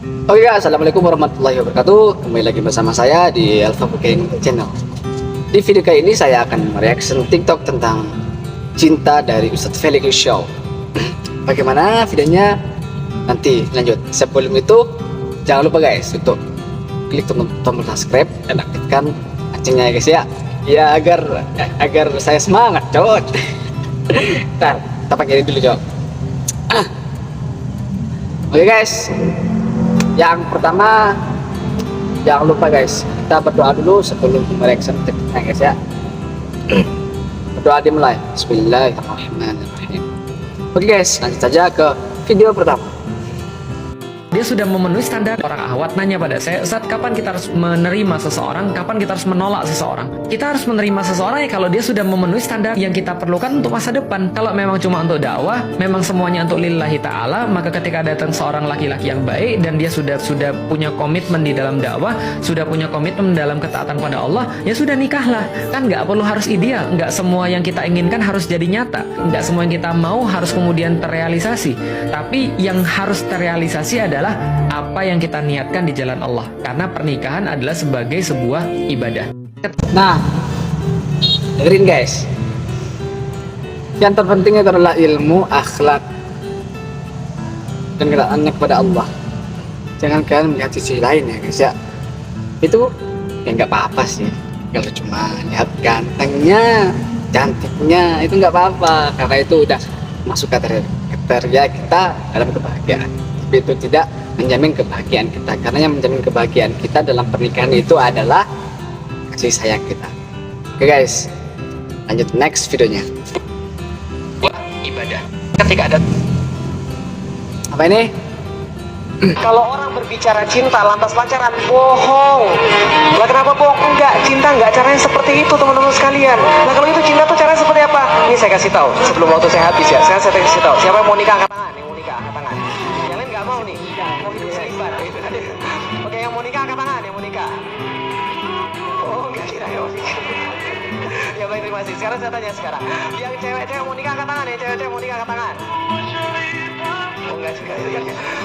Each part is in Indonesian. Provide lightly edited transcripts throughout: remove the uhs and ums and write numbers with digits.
Oke guys, assalamualaikum warahmatullahi wabarakatuh. Kembali lagi bersama saya di Alpha Booking Channel. Di video kali ini saya akan mereaction TikTok tentang cinta dari Ustadz Felix Show. Bagaimana videonya? Nanti lanjut. Sebelum itu, jangan lupa guys untuk klik tombol subscribe dan aktifkan loncengnya ya guys ya. Ya agar saya semangat, cowok. Ntar, kita pakai ini dulu, cowok. Oke guys. Yang pertama, jangan lupa guys, kita berdoa dulu sebelum mereaction TikToknya guys ya. Berdoa dimulai. Bismillahirrahmanirrahim. Oke guys, lanjut saja ke video pertama. Dia sudah memenuhi standar. Orang Ahwat nanya pada saya, Ustaz, kapan kita harus menerima seseorang, kapan kita harus menolak seseorang? Kita harus menerima seseorang ya kalau dia sudah memenuhi standar yang kita perlukan untuk masa depan. Kalau memang cuma untuk dakwah, memang semuanya untuk lillahi ta'ala, maka ketika datang seorang laki-laki yang baik dan dia sudah punya komitmen di dalam dakwah, sudah punya komitmen dalam ketaatan pada Allah, ya sudah nikahlah. Kan nggak perlu harus ideal, nggak semua yang kita inginkan harus jadi nyata, nggak semua yang kita mau harus kemudian terrealisasi. Tapi yang harus terrealisasi adalah apa yang kita niatkan di jalan Allah, karena pernikahan adalah sebagai sebuah ibadah. Nah, dengerin guys. Yang terpenting itu adalah ilmu, akhlak, dan ketaatan kepada Allah. Jangan kalian melihat sisi lain ya guys ya. Itu ya nggak apa-apa sih. Kalau cuma lihat gantengnya, cantiknya, itu nggak apa-apa, karena itu udah masuk kriteria kita dalam kebahagiaan. Tapi itu tidak menjamin kebahagiaan kita, karena yang menjamin kebahagiaan kita dalam pernikahan itu adalah kasih sayang kita. Oke guys, lanjut next videonya. Ibadah. Ketika ada Apa ini? Kalau orang berbicara cinta lantas pacaran, bohong. Lah kenapa bohong? Enggak, cinta enggak caranya seperti itu teman-teman sekalian. Nah kalau itu cinta tuh caranya seperti apa? Ini saya kasih tahu sebelum waktu saya habis ya. Saya kasih tahu. Siapa yang mau nikah angkat tangan? Yang mau nikah angkat tangan. Yang lain nggak mau nih. Mau hidup seimbang. Oke, yang mau nikah angkat tangan. Yang mau nikah. Oh enggak kira ya. Ya baik, terima kasih. Sekarang saya tanya sekarang. Yang cewek-cewek mau nikah angkat tangan. Yang cewek-cewek mau nikah angkat tangan. Oh enggak juga.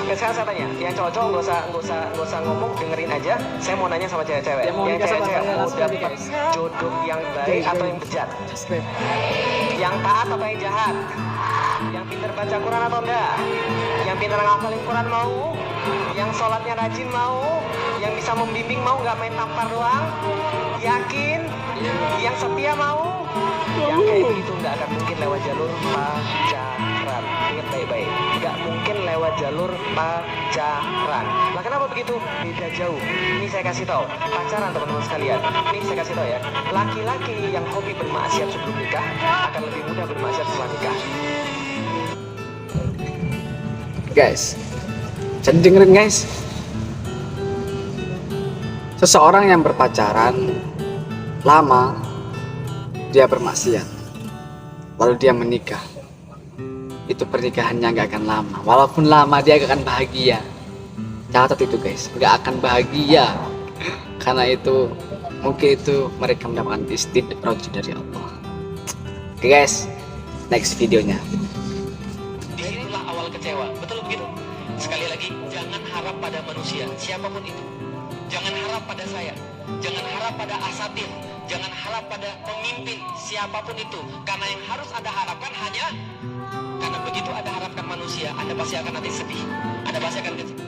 Oke, sekarang saya tanya, yang cowok-cowok nggak usah ngomong, dengerin aja. Saya mau nanya sama cewek-cewek. Yang cewek-cewek mau dapat jodoh yang baik atau yang bejat? Yang taat atau yang jahat? Yang pintar baca Quran atau enggak? Yang pintar ngafalin Quran mau? Yang sholatnya rajin mau? Yang bisa membimbing mau, nggak main tampar doang? Yakin? Yang setia mau? Yang kayak begitu nggak akan mungkin lewat jalur pacaran. Ingat baik-baik, nggak mungkin lewat jalur pacaran. Lah kenapa begitu? Beda jauh. Ini saya kasih tahu, pacaran teman-teman sekalian. Ini saya kasih tahu ya, laki-laki yang hobi bermaksiat sebelum nikah akan lebih mudah bermaksiat setelah nikah. Guys, jadi dengerin guys. Seseorang yang berpacaran lama, dia bermaksiat, lalu dia menikah, itu pernikahannya nggak akan lama. Walaupun lama, dia gak akan bahagia. Catat itu guys, nggak akan bahagia. Karena itu mungkin itu mereka mendapatkan istidraj dari Allah. Oke guys, next videonya. disinilah awal kecewa. Betul begitu? Sekali lagi, jangan harap pada manusia, siapapun itu. Jangan harap pada saya, jangan harap pada asatid, jangan harap pada pemimpin, siapapun itu. Karena yang harus Anda harapkan hanya, karena begitu Anda harapkan manusia, Anda pasti akan nanti sedih. Anda pasti akan kecewa.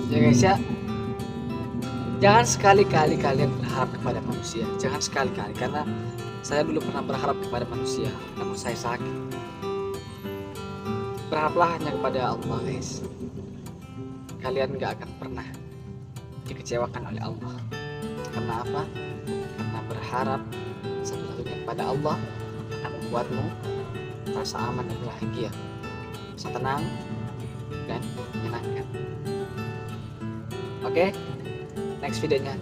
Ya guys ya, jangan sekali-kali kalian berharap kepada manusia. Jangan sekali-kali, karena saya dulu pernah berharap kepada manusia, namun saya sakit. Berharaplah hanya kepada Allah guys. Kalian gak akan pernah dikecewakan oleh Allah. Karena apa? Karena berharap satu-satunya kepada Allah akan membuatmu merasa aman dan bahagia, bisa tenang dan menyenangkan. Oke, next videonya.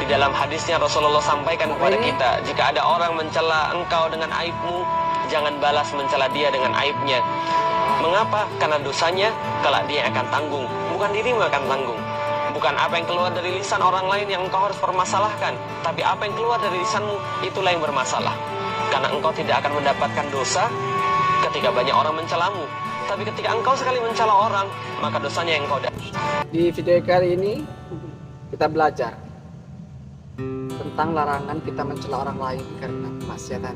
Di dalam hadisnya Rasulullah sampaikan kepada kita, jika ada orang mencela engkau dengan aibmu, jangan balas mencela dia dengan aibnya. Mengapa? Karena dosanya kelak dia akan tanggung, bukan dirimu akan tanggung. Bukan apa yang keluar dari lisan orang lain yang engkau harus permasalahkan, tapi apa yang keluar dari lisanmu, itulah yang bermasalah. Karena engkau tidak akan mendapatkan dosa ketika banyak orang mencelamu. Tapi ketika engkau sekali mencela orang, maka dosanya yang kau dapat. Di video kali ini kita belajar tentang larangan kita mencela orang lain karena kemaksiatan.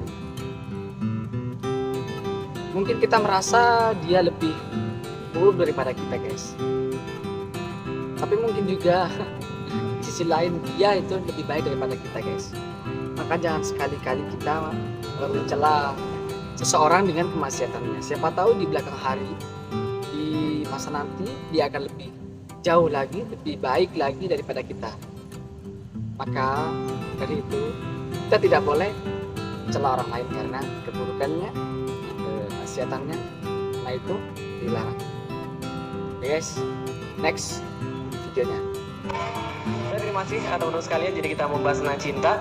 Mungkin kita merasa dia lebih buruk daripada kita, guys. Tapi mungkin juga di sisi lain dia itu lebih baik daripada kita, guys. Maka jangan sekali-kali kita mencela seseorang dengan kemaksiatannya. Siapa tahu di belakang hari, di masa nanti dia akan lebih jauh lagi, lebih baik lagi daripada kita. Maka dari itu kita tidak boleh mencela orang lain karena keburukannya, kemaksiatannya. Nah itu dilarang. Oke, guys, next videonya. Terima kasih teman-teman sekalian. Jadi kita membahas tentang cinta.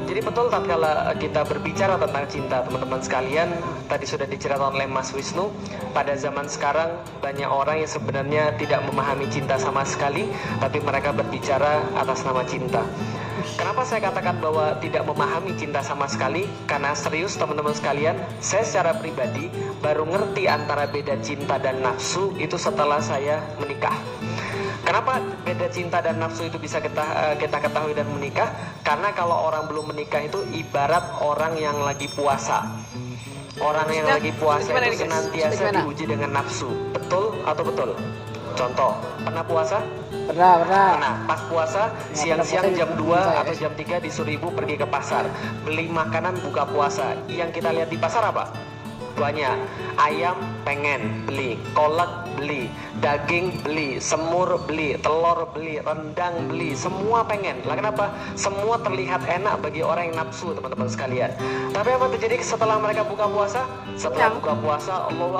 Jadi betul tatkala kita berbicara tentang cinta, teman-teman sekalian, tadi sudah diceritakan oleh Mas Wisnu, pada zaman sekarang banyak orang yang sebenarnya tidak memahami cinta sama sekali, tapi mereka berbicara atas nama cinta. Kenapa saya katakan bahwa tidak memahami cinta sama sekali? Karena serius teman-teman sekalian, saya secara pribadi baru ngerti antara beda cinta dan nafsu itu setelah saya menikah. Kenapa beda cinta dan nafsu itu bisa kita ketahui dan menikah? Karena kalau orang belum menikah itu ibarat orang yang lagi puasa. Orang yang lagi puasa itu senantiasa diuji dengan nafsu. Betul atau betul? Contoh, pernah puasa? Pernah. Nah, pas puasa siang-siang jam 2 atau jam 3 disuruh ibu pergi ke pasar, beli makanan buka puasa. Yang kita lihat di pasar apa? Banyak. Ayam pengen beli, kolak beli, daging beli, semur beli, telur beli, rendang beli, semua pengen. Lah kenapa? Semua terlihat enak bagi orang yang nafsu, teman-teman sekalian. Tapi apa terjadi setelah mereka buka puasa? Setelah buka puasa, Allahu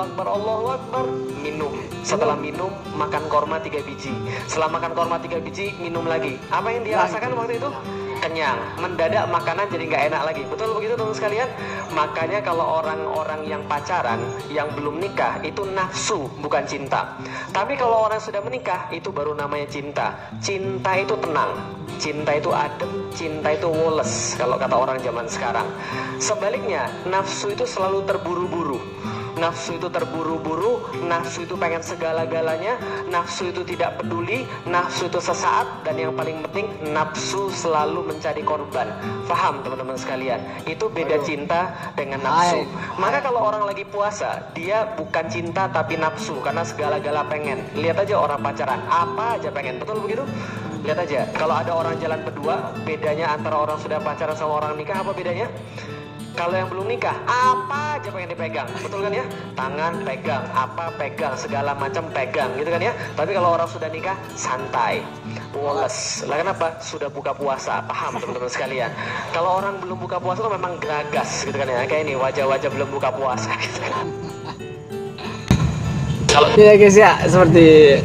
Akbar, minum. Setelah minum, makan korma 3 biji. Setelah makan korma 3 biji, minum lagi. Apa yang dia rasakan waktu itu? Kenyang. Mendadak makanan jadi nggak enak lagi. Betul begitu teman sekalian? Makanya kalau orang-orang yang pacaran, yang belum nikah, itu nafsu, bukan cinta. Tapi kalau orang sudah menikah, itu baru namanya cinta. Cinta itu tenang, cinta itu adem, cinta itu woles, kalau kata orang zaman sekarang. Sebaliknya, nafsu itu selalu terburu-buru. Nafsu itu terburu-buru, nafsu itu pengen segala-galanya, nafsu itu tidak peduli, nafsu itu sesaat, dan yang paling penting, nafsu selalu mencari korban. Paham teman-teman sekalian? Itu beda cinta dengan nafsu. Maka kalau orang lagi puasa, dia bukan cinta tapi nafsu, karena segala-gala pengen. Lihat aja orang pacaran, apa aja pengen. Betul begitu? Lihat aja, kalau ada orang jalan berdua, bedanya antara orang sudah pacaran sama orang nikah apa bedanya? Kalau yang belum nikah, apa aja pengen dipegang, betul kan ya? Tangan pegang, apa pegang, segala macam pegang, gitu kan ya? Tapi kalau orang sudah nikah, santai, woles. Lah kenapa? Sudah buka puasa, paham teman-teman sekalian? Kalau orang belum buka puasa tuh memang geragas, gitu kan ya? Kayak ini wajah-wajah belum buka puasa, gitu kan? Kalau ya guys ya, seperti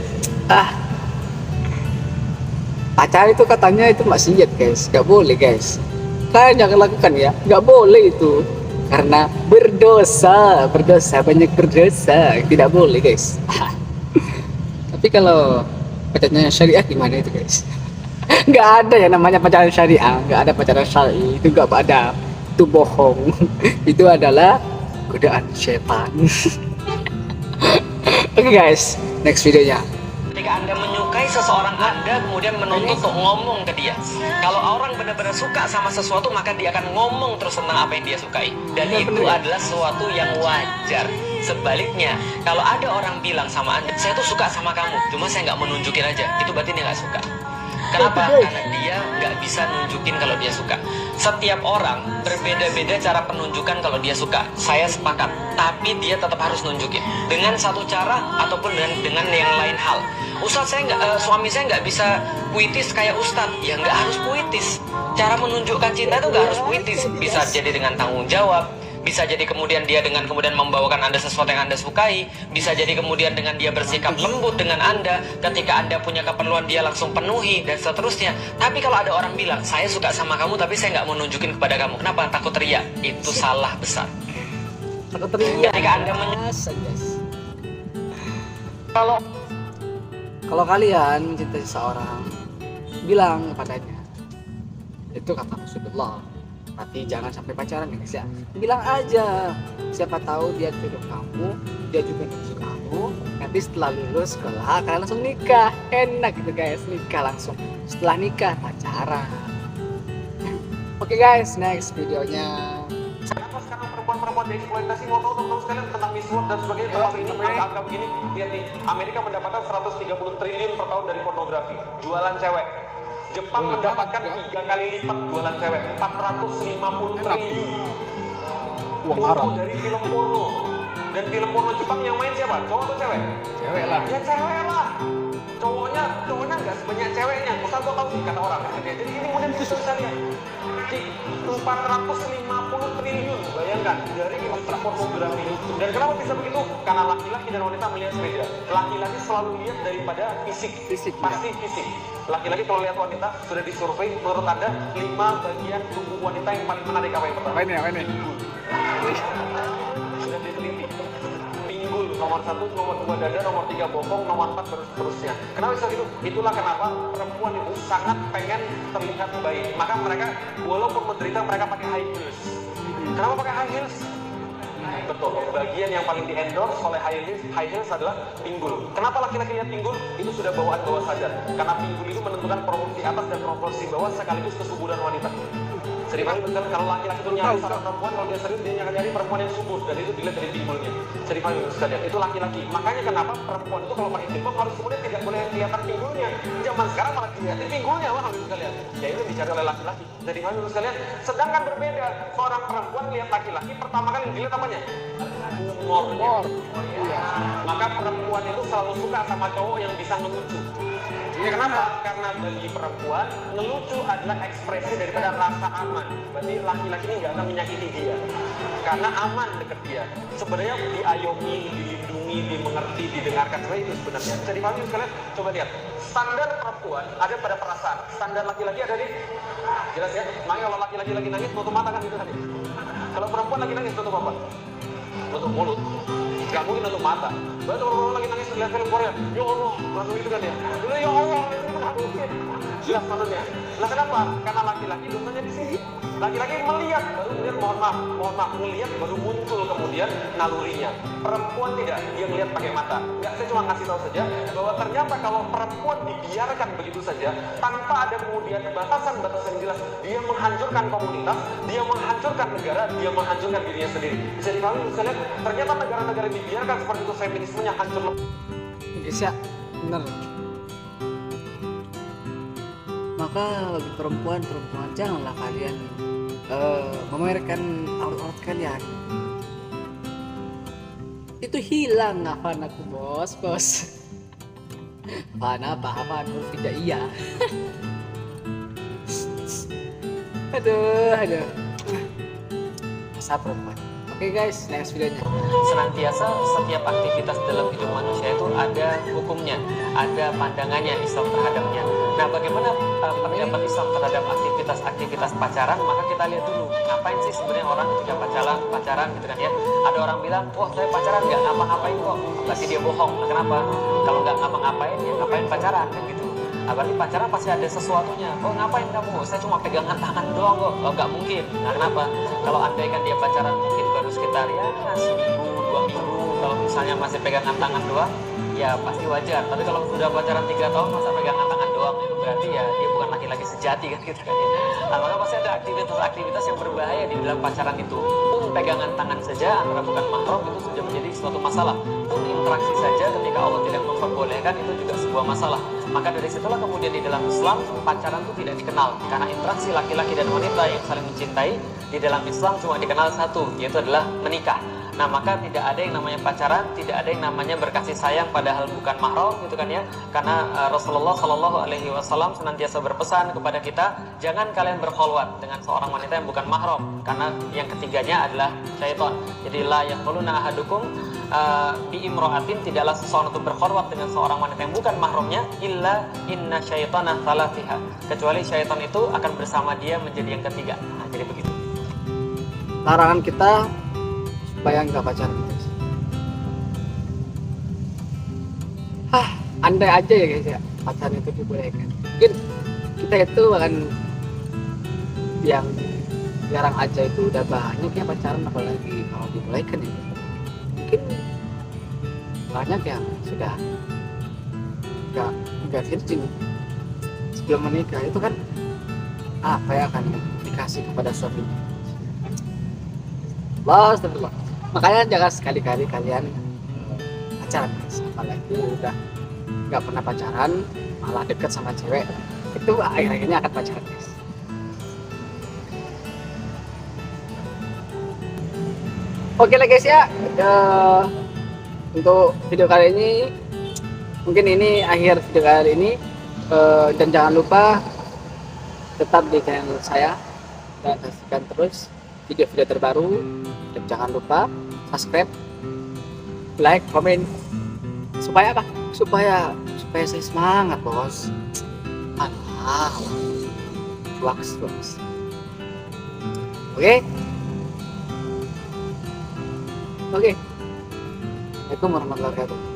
pacar itu katanya itu maksiat guys, nggak boleh guys. Kalian jangan lakukan ya, nggak boleh itu karena berdosa, banyak berdosa, tidak boleh guys. Tapi kalau pacarnya syariah gimana itu guys? Nggak ada ya namanya pacaran syariah, nggak ada pacaran syari, itu nggak ada, itu bohong. Itu adalah godaan setan. Oke guys, next videonya. ketika Anda menyukai seseorang, Anda kemudian menuntut untuk ngomong ke dia. Kalau orang benar-benar suka sama sesuatu, maka dia akan ngomong terus tentang apa yang dia sukai. Dan itu adalah sesuatu yang wajar. Sebaliknya, kalau ada orang bilang sama Anda, saya tuh suka sama kamu, cuma saya nggak menunjukin aja, itu berarti dia nggak suka. Kenapa? Karena dia nggak bisa nunjukin kalau dia suka. Setiap orang berbeda-beda cara penunjukan kalau dia suka. Saya sepakat, tapi dia tetap harus nunjukin dengan satu cara ataupun dengan yang lain hal. Ustadz, suami saya nggak bisa puitis kayak Ustadz. Ya nggak harus puitis. Cara menunjukkan cinta itu nggak harus puitis. Bisa jadi dengan tanggung jawab. Bisa jadi kemudian dia dengan kemudian membawakan Anda sesuatu yang Anda sukai. Bisa jadi kemudian dengan dia bersikap lembut dengan Anda. Ketika Anda punya keperluan, dia langsung penuhi, dan seterusnya. Tapi kalau ada orang bilang, saya suka sama kamu tapi saya nggak mau nunjukin kepada kamu. Kenapa? Takut teriak. Itu salah besar. Takut teriak. Ketika Anda kalau kalian mencintai seseorang, bilang kepadanya, itu kata Rasulullah, Tapi jangan sampai pacaran ya guys ya. Bilang aja, siapa tahu dia jodoh kamu, dia juga jodoh kamu. Nanti setelah lulus sekolah kalian langsung nikah. Enak gitu guys, nikah langsung. Setelah nikah pacaran. Oke guys, next videonya. Kenapa sekarang perempuan-perempuan dieksploitasi? Mau tahu teman-teman sekalian tentang Miss World dan sebagainya? Termasuk ini angka begini, lihat nih, Amerika mendapatkan 130 triliun per tahun dari pornografi, jualan cewek. Jepang mendapatkan 3 kali lipat jualan cewek, 450 triliun. Uang haram. Dari film porno. Dan film porno Jepang yang main siapa? Cowok atau cewek? Cewek lah. Ya cewek lah. Cowoknya nggak sebanyak ceweknya. Misal gua tahu sih kata orang. Jadi ini kemudian bisa lihat. 450 triliun, bayangkan, dari industri pornografi. Dan kenapa bisa begitu? Karena laki-laki dan wanita melihat beda. Laki-laki selalu lihat daripada fisik, pasti fisik. Laki-laki kalau lihat wanita, sudah disurvei, menurut Anda 5 bagian tubuh wanita yang paling menarik apa yang pertama? Apa ini? Sudah diteliti. Pinggul nomor 1, nomor 2 dada, nomor 3 bokong, nomor 4 seterusnya. Kenapa bisa gitu? Itulah kenapa perempuan itu sangat pengen terlihat baik. Maka mereka walaupun menderita mereka pakai high heels. Kenapa pakai high heels? Betul, bagian yang paling di-endorse oleh high heels adalah pinggul. Kenapa laki-laki lihat pinggul? Itu sudah bawaan bawah sadar. Karena pinggul itu menentukan proporsi atas dan proporsi bawah sekaligus kesuburan wanita. Sering kali betul kalau laki-laki itu nyari seorang perempuan, kalau dia serius dia akan nyari perempuan yang subur, dan itu dilihat dari pinggulnya. Sering kali sekalian, itu laki-laki. Makanya kenapa perempuan itu kalau pakai jilbab harus kemudian tidak boleh kelihatan pinggulnya. Zaman sekarang malah dilihatin pinggulnya, wah harus sekalian. Ya itu dicari oleh laki-laki. Jadi kali sekalian. Sedangkan berbeda, seorang perempuan lihat laki-laki pertama kali dilihat apanya? Humornya. Maka perempuan itu selalu suka sama cowok yang bisa ngelucu. Ya, kenapa? Karena bagi perempuan, ngelucu adalah ekspresi daripada rasa aman. Berarti laki-laki ini nggak akan menyakiti dia. Karena aman deket dia. Sebenarnya diayomi, dilindungi, dimengerti, didengarkan. Sebenarnya itu sebenarnya. Bisa dipahami sekalian? Coba lihat. Standar perempuan ada pada perasaan. Standar laki-laki ada di... Jelas ya? Makanya kalau laki-laki lagi nangis, tutup mata kan gitu tadi. Kalau perempuan lagi nangis, tutup apa? Tutup mulut. Gak mungkin tutup mata. Berarti orang-orang lagi nangis lihat film Korea, ya Allah, langsung itu kan ya. Ya Allah, itu gak mungkin. Jelas maksudnya. Lah kenapa? Karena laki-laki dosanya di sini. Laki-laki melihat, baru kemudian mohon maaf, melihat baru muncul kemudian nalurinya. Perempuan tidak, dia melihat pakai mata. Enggak, saya cuma ngasih tahu saja bahwa ternyata kalau perempuan dibiarkan begitu saja, tanpa ada kemudian batasan-batasan yang jelas, dia menghancurkan komunitas, dia menghancurkan negara, dia menghancurkan dirinya sendiri. Bisa dipahami, misalnya, ternyata negara-negara yang dibiarkan seperti itu feminismenya hancur. Bisa, bener. Maka bagi perempuan janganlah kalian memamerkan aurat kalian. Itu hilang aku bos. Apa tidak iya. aduh. Masa perempuan. Oke guys, next videonya. Senantiasa setiap aktivitas dalam hidup manusia itu ada hukumnya, ada pandangannya Islam terhadapnya. Nah, bagaimana pendapat Islam terhadap aktivitas pacaran? Maka kita lihat dulu, ngapain sih sebenarnya orang ketika pacaran gitu kan ya? Ada orang bilang, wah saya pacaran nggak ngapa-ngapain kok, berarti dia bohong. Nah, kenapa? Kalau nggak ngapa-ngapain, ya ngapain pacaran kan gitu? Berarti pacaran pasti ada sesuatunya. Oh ngapain kamu? Saya cuma pegangan tangan doang kok. Oh nggak mungkin. Nah kenapa? Kalau andai kan dia pacaran mungkin baru sekitar ya seminggu, 2 minggu. Kalau misalnya masih pegangan tangan doang, ya pasti wajar. Tapi kalau sudah pacaran 3 tahun masa pegangan tangan doang, itu berarti ya dia bukan laki-laki sejati kan gitu kan ya. Nah, maka pasti ada aktivitas yang berbahaya di dalam pacaran itu. Pun pegangan tangan saja antara bukan mahram itu sudah menjadi suatu masalah. Pun interaksi saja ketika Allah tidak memperbolehkan itu juga sebuah masalah. Maka dari situlah kemudian di dalam Islam pacaran itu tidak dikenal, karena interaksi laki-laki dan wanita yang saling mencintai di dalam Islam cuma dikenal satu, yaitu adalah menikah. Nah maka tidak ada yang namanya pacaran, tidak ada yang namanya berkasih sayang padahal bukan mahram gitu kan ya. Karena Rasulullah Shallallahu Alaihi Wasallam senantiasa berpesan kepada kita, jangan kalian berkholwat dengan seorang wanita yang bukan mahram, karena yang ketiganya adalah syaitan. Jadi la yaquluna ahadukum bi imra'atin, tidaklah seseorang itu berkholwat dengan seorang wanita yang bukan mahramnya illa inna syaitana thalathiha, kecuali syaitan itu akan bersama dia menjadi yang ketiga. Nah jadi begitu. Larangan kita supaya nggak pacaran guys. Andai aja ya guys ya pacaran itu dibolehkan, mungkin kita itu akan yang sekarang aja itu udah banyak ya pacaran, apalagi kalau dimulai kan ya mungkin banyak yang sudah nggak virgin sebelum menikah. Itu kan apa ya, akan dikasih kepada suaminya. Astagfirullah. Makanya jangan sekali-kali kalian pacaran guys, apalagi udah nggak pernah pacaran malah deket sama cewek, itu akhir-akhirnya akan pacaran guys. Oke lah guys ya, untuk video kali ini mungkin ini akhir video kali ini. Dan jangan lupa tetap di channel saya dan saksikan terus video-video terbaru, dan jangan lupa subscribe, like, komen, supaya apa? Supaya saya semangat bos. Alah, wax. Oke. Assalamualaikum warahmatullahi wabarakatuh.